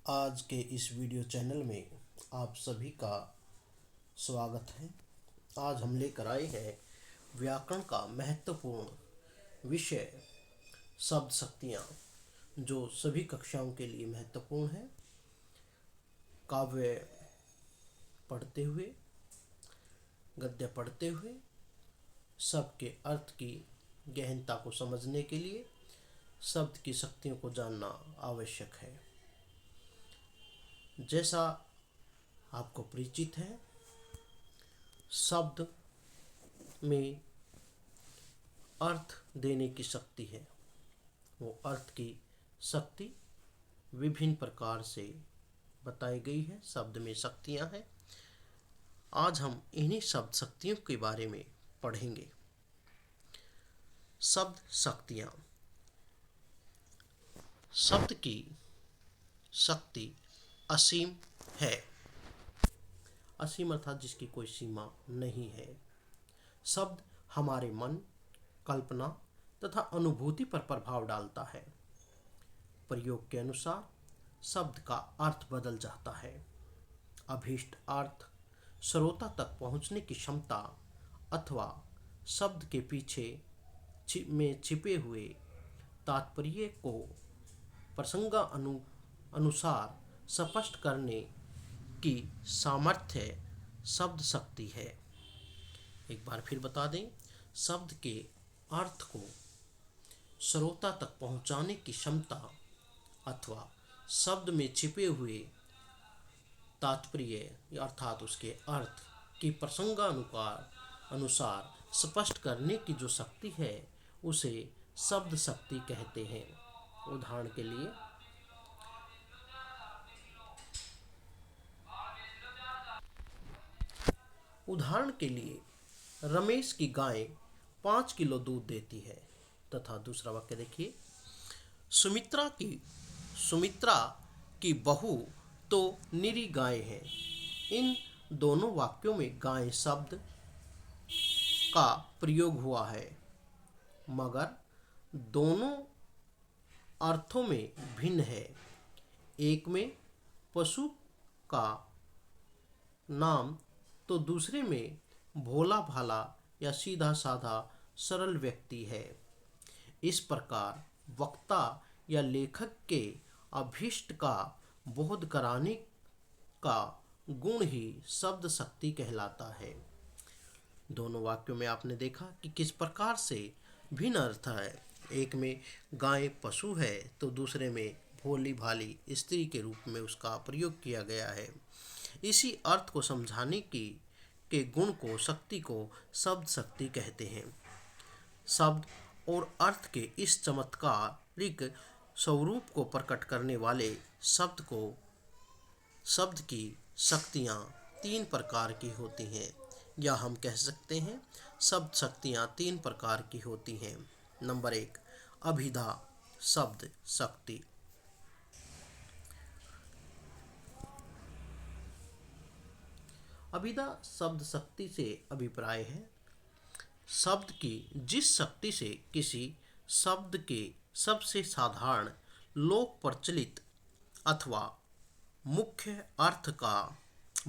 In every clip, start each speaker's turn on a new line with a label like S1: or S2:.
S1: आज के इस वीडियो चैनल में आप सभी का स्वागत है। आज हम लेकर आए हैं व्याकरण का महत्वपूर्ण विषय शब्द शक्तियाँ, जो सभी कक्षाओं के लिए महत्वपूर्ण है। काव्य पढ़ते हुए, गद्य पढ़ते हुए शब्द के अर्थ की गहनता को समझने के लिए शब्द की शक्तियों को जानना आवश्यक है। जैसा आपको परिचित है, शब्द में अर्थ देने की शक्ति है। वो अर्थ की शक्ति विभिन्न प्रकार से बताई गई है। शब्द में शक्तियाँ हैं। आज हम इन्हीं शब्द शक्तियों के बारे में पढ़ेंगे। शब्द शक्तियाँ। शब्द की शक्ति असीम है। असीम अर्थात जिसकी कोई सीमा नहीं है। शब्द हमारे मन, कल्पना तथा अनुभूति पर प्रभाव डालता है। प्रयोग के अनुसार शब्द का अर्थ बदल जाता है। अभीष्ट अर्थ, श्रोता तक पहुंचने की क्षमता अथवा शब्द के पीछे में छिपे हुए तात्पर्य को प्रसंग अनुसार स्पष्ट करने की सामर्थ्य शब्द शक्ति है। एक बार फिर बता दें, शब्द के अर्थ को श्रोता तक पहुंचाने की क्षमता अथवा शब्द में छिपे हुए तात्पर्य अर्थात उसके अर्थ की अनुसार स्पष्ट करने की जो शक्ति है, उसे शब्द शक्ति कहते हैं। उदाहरण के लिए रमेश की गाय 5 किलो दूध देती है। तथा दूसरा वाक्य देखिए, सुमित्रा की बहू तो निरी गाय है। इन दोनों वाक्यों में गाय शब्द का प्रयोग हुआ है, मगर दोनों अर्थों में भिन्न है। एक में पशु का नाम तो दूसरे में भोला भाला या सीधा साधा सरल व्यक्ति है। इस प्रकार वक्ता या लेखक के अभीष्ट का बोध कराने का गुण ही शब्द शक्ति कहलाता है। दोनों वाक्यों में आपने देखा कि किस प्रकार से भिन्न अर्थ है। एक में गाय पशु है तो दूसरे में भोली भाली स्त्री के रूप में उसका प्रयोग किया गया है। इसी अर्थ को समझाने की के गुण को, शक्ति को शब्द शक्ति कहते हैं। शब्द और अर्थ के इस चमत्कारिक स्वरूप को प्रकट करने वाले शब्द की शक्तियाँ 3 प्रकार की होती हैं, या हम कह सकते हैं शब्द शक्तियाँ 3 प्रकार की होती हैं। नंबर 1, अभिधा शब्द शक्ति। अभिधा शब्द शक्ति से अभिप्राय है शब्द की जिस शक्ति से किसी शब्द के सबसे साधारण, लोक प्रचलित अथवा मुख्य अर्थ का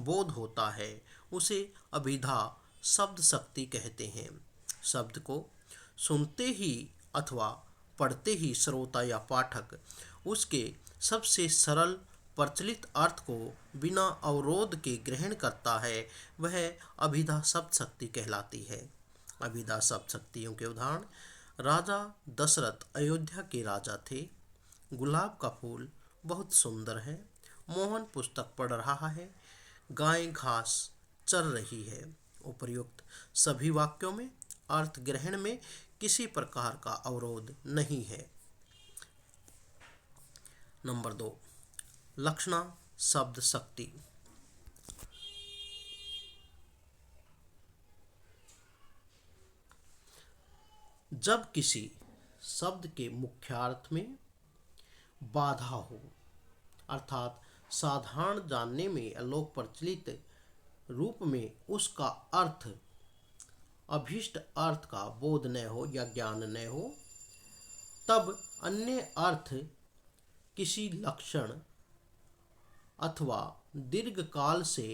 S1: बोध होता है, उसे अभिधा शब्द शक्ति कहते हैं। शब्द को सुनते ही अथवा पढ़ते ही श्रोता या पाठक उसके सबसे सरल प्रचलित अर्थ को बिना अवरोध के ग्रहण करता है, वह अभिधा शब्द शक्ति कहलाती है। अभिधा शब्द शक्तियों के उदाहरण, राजा दशरथ अयोध्या के राजा थे। गुलाब का फूल बहुत सुंदर है। मोहन पुस्तक पढ़ रहा है। गाय घास चर रही है। उपर्युक्त सभी वाक्यों में अर्थ ग्रहण में किसी प्रकार का अवरोध नहीं है। नंबर 2, लक्षणा शब्द शक्ति। जब किसी शब्द के मुख्यार्थ में बाधा हो, अर्थात साधारण जानने में लोक प्रचलित रूप में उसका अर्थ, अभीष्ट अर्थ का बोध न हो या ज्ञान न हो, तब अन्य अर्थ किसी लक्षण अथवा दीर्घकाल से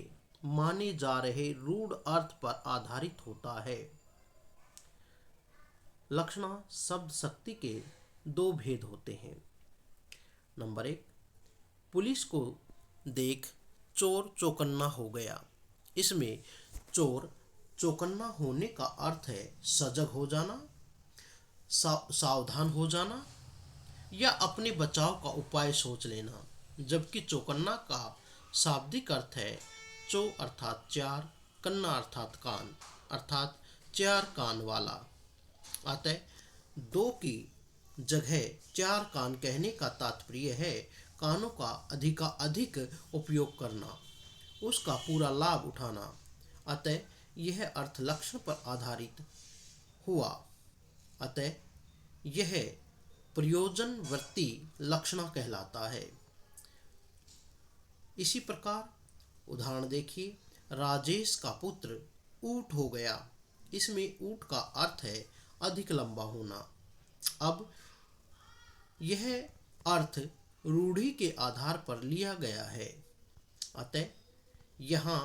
S1: माने जा रहे रूढ़ अर्थ पर आधारित होता है। लक्षणा शब्द शक्ति के दो भेद होते हैं। नंबर 1, पुलिस को देख चोर चौकन्ना हो गया। इसमें चोर चौकन्ना होने का अर्थ है सजग हो जाना, सावधान हो जाना या अपने बचाव का उपाय सोच लेना, जबकि चौकन्ना का शाब्दिक अर्थ है चौ अर्थात चार, कन्ना अर्थात कान, अर्थात चार कान वाला। अतः दो की जगह चार कान कहने का तात्पर्य है कानों का अधिक उपयोग करना, उसका पूरा लाभ उठाना। अतः यह अर्थ लक्षण पर आधारित हुआ। अतः यह प्रयोजनवर्ती लक्षणा कहलाता है। इसी प्रकार उदाहरण देखिए, राजेश का पुत्र ऊंट हो गया। इसमें ऊंट का अर्थ है अधिक लंबा होना। अब यह अर्थ रूढ़ि के आधार पर लिया गया है। अतः यहाँ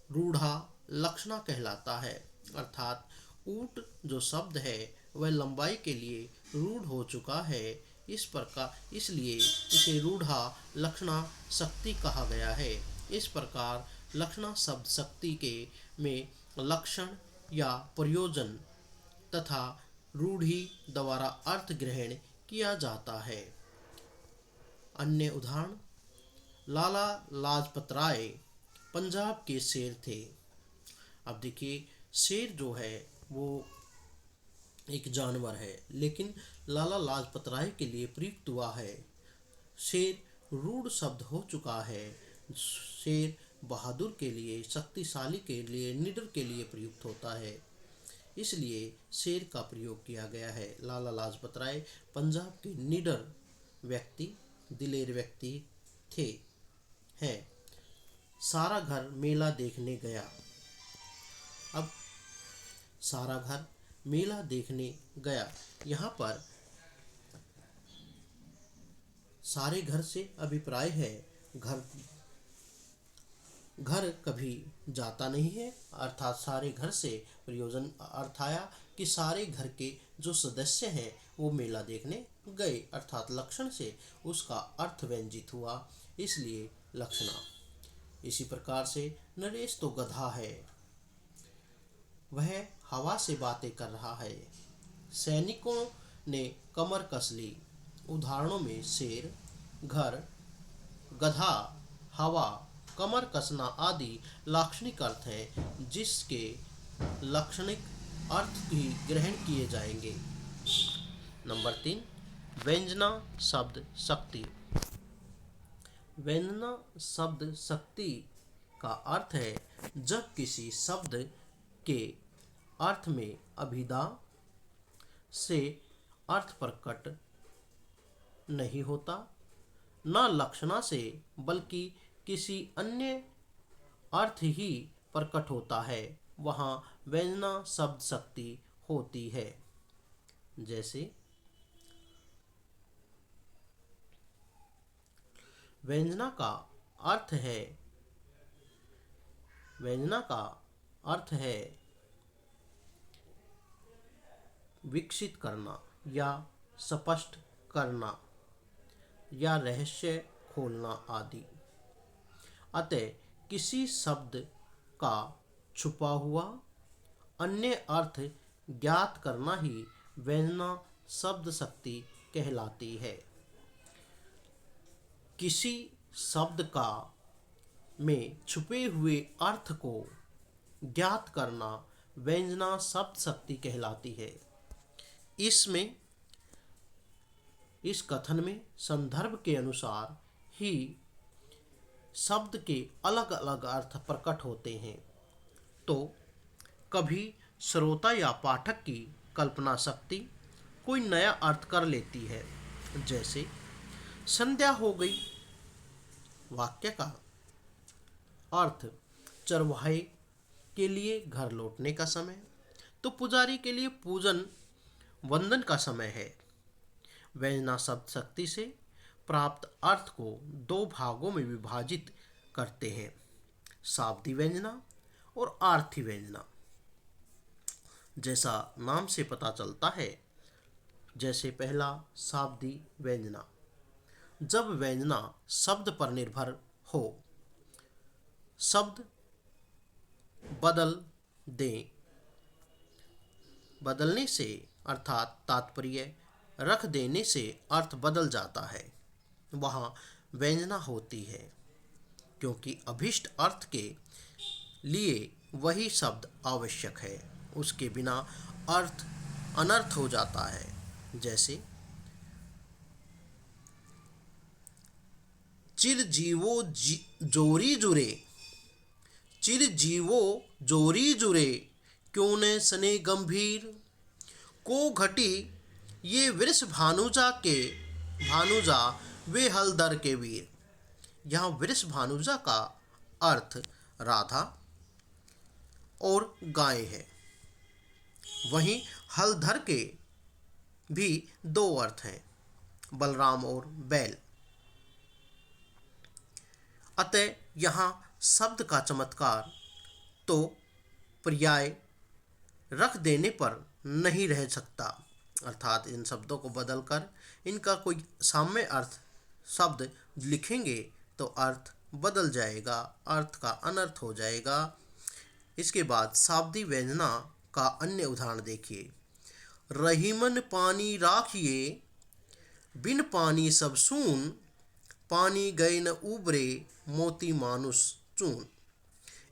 S1: रूढ़ा लक्षणा कहलाता है, अर्थात ऊंट जो शब्द है वह लंबाई के लिए रूढ़ हो चुका है। इस प्रकार इसलिए इसे रूढ़ा लक्षणा शक्ति कहा गया है। इस प्रकार लक्षणा शब्द शक्ति के में लक्षण या प्रयोजन तथा रूढ़ि द्वारा अर्थ ग्रहण किया जाता है। अन्य उदाहरण, लाला लाजपत राय पंजाब के शेर थे। अब देखिए, शेर जो है वो एक जानवर है, लेकिन लाला लाजपत राय के लिए प्रयुक्त हुआ है। शेर रूढ़ शब्द हो चुका है। शेर बहादुर के लिए, शक्तिशाली के लिए, निडर के लिए प्रयुक्त होता है, इसलिए शेर का प्रयोग किया गया है। लाला लाजपत राय पंजाब के निडर व्यक्ति, दिलेर व्यक्ति थे हैं। सारा घर मेला देखने गया। अब सारा घर मेला देखने गया, यहाँ पर सारे घर से अभिप्राय है घर कभी जाता नहीं है, अर्थात सारे घर से प्रयोजन अर्थ आया कि सारे घर के जो सदस्य हैं वो मेला देखने गए, अर्थात लक्षण से उसका अर्थ व्यंजित हुआ, इसलिए लक्षणा। इसी प्रकार से नरेश तो गधा है, वह हवा से बातें कर रहा है। सैनिकों ने कमर कस ली। उदाहरणों में शेर, घर, गधा, हवा, कमर कसना आदि लाक्षणिक अर्थ हैं, जिसके लाक्षणिक अर्थ भी ग्रहण किए जाएंगे। नंबर 3, व्यंजना शब्द शक्ति। व्यंजना शब्द शक्ति का अर्थ है जब किसी शब्द के अर्थ में अभिधा से अर्थ प्रकट नहीं होता, न लक्षणा से बल्कि किसी अन्य अर्थ ही प्रकट होता है, वहाँ व्यंजना शब्द शक्ति होती है। जैसे व्यंजना का अर्थ है विकसित करना या स्पष्ट करना या रहस्य खोलना आदि। अतः किसी शब्द का छुपा हुआ अन्य अर्थ ज्ञात करना ही व्यंजना शब्द शक्ति कहलाती है। किसी शब्द का में छुपे हुए अर्थ को ज्ञात करना व्यंजना शब्द शक्ति कहलाती है। इसमें इस कथन में संदर्भ के अनुसार ही शब्द के अलग अलग अर्थ प्रकट होते हैं। तो कभी श्रोता या पाठक की कल्पना शक्ति कोई नया अर्थ कर लेती है। जैसे संध्या हो गई वाक्य का अर्थ चरवाहे के लिए घर लौटने का समय, तो पुजारी के लिए पूजन वंदन का समय है। व्यंजना शब्द शक्ति से प्राप्त अर्थ को दो भागों में विभाजित करते हैं, शाब्दी व्यंजना और आर्थी व्यंजना। जैसा नाम से पता चलता है, जैसे पहला शाब्दी व्यंजना, जब व्यंजना शब्द पर निर्भर हो, शब्द बदल दें, बदलने से अर्थात तात्पर्य रख देने से अर्थ बदल जाता है, वहाँ व्यंजना होती है, क्योंकि अभिष्ट अर्थ के लिए वही शब्द आवश्यक है, उसके बिना अर्थ अनर्थ हो जाता है। जैसे चिरजीवो जोरी जुरे, चिरजीवो जोरी जुरे, क्यों न सने गंभीर, को घटी ये वृष भानुजा वे हलधर के वीर। यहाँ वृष भानुजा का अर्थ राधा और गाय है, वहीं हलधर के भी दो अर्थ हैं, बलराम और बैल। अतः यहाँ शब्द का चमत्कार तो पर्याय रख देने पर नहीं रह सकता, अर्थात इन शब्दों को बदलकर इनका कोई साम्य अर्थ शब्द लिखेंगे तो अर्थ बदल जाएगा, अर्थ का अनर्थ हो जाएगा। इसके बाद शाब्दी व्यंजना का अन्य उदाहरण देखिए। रहीमन पानी राखिए, बिन पानी सब सून, पानी गए न उबरे, मोती मानुष चून।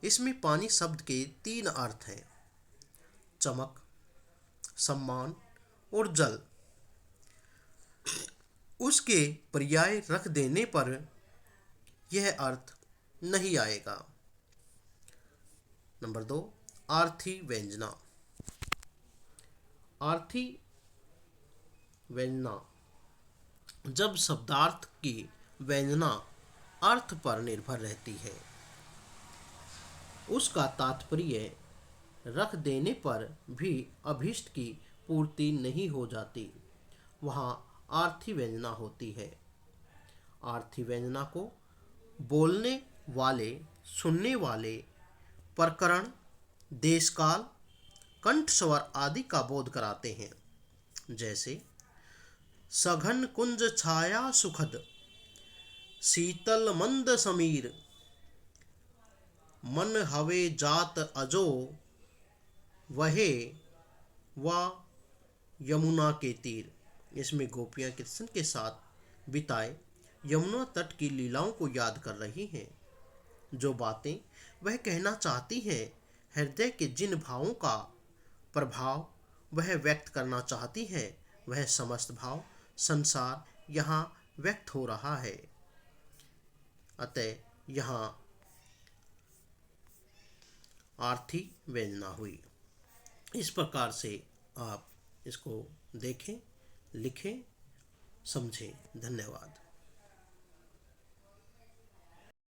S1: इसमें पानी शब्द के तीन अर्थ हैं, चमक, सम्मान और जल। उसके पर्याय रख देने पर यह अर्थ नहीं आएगा। नंबर 2, आर्थी व्यंजना। आर्थी व्यंजना जब शब्दार्थ की व्यंजना अर्थ पर निर्भर रहती है, उसका तात्पर्य रख देने पर भी अभीष्ट की पूर्ति नहीं हो जाती, वहाँ आर्थी व्यंजना होती है। आर्थी व्यंजना को बोलने वाले, सुनने वाले प्रकरण, देशकाल, कंठ स्वर आदि का बोध कराते हैं। जैसे सघन कुंज छाया सुखद, शीतल मंद समीर, मन हवे जात अजो, वहे व यमुना के तीर। इसमें गोपियाँ कृष्ण के साथ बिताए यमुना तट की लीलाओं को याद कर रही हैं। जो बातें वह कहना चाहती हैं, हृदय के जिन भावों का प्रभाव वह व्यक्त करना चाहती हैं, वह समस्त भाव संसार यहाँ व्यक्त हो रहा है। अतः यहाँ आर्थी व्यंजना हुई। इस प्रकार से आप इसको देखें, लिखें, समझें। धन्यवाद।